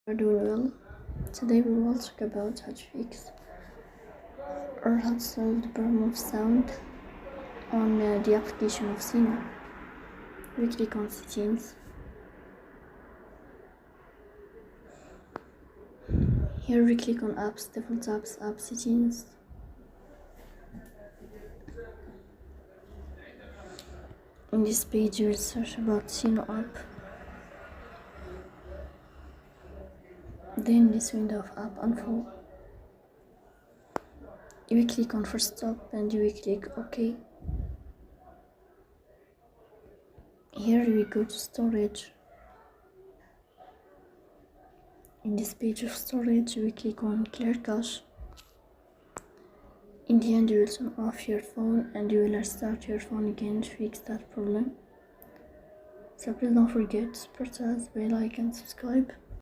We're doing well. Today we will talk about how to fix or how to solve the problem of sound on the application of Suno. We click on settings. Here we click on apps, default apps, app settings. In this page you will search about Suno app. Then this window of app info. You will click on first stop and you will click OK. Here we go to storage. In this page of storage we click on clear cache. In the end you will turn off your phone and you will restart your phone again to fix that problem. So please don't forget to press the bell icon and subscribe.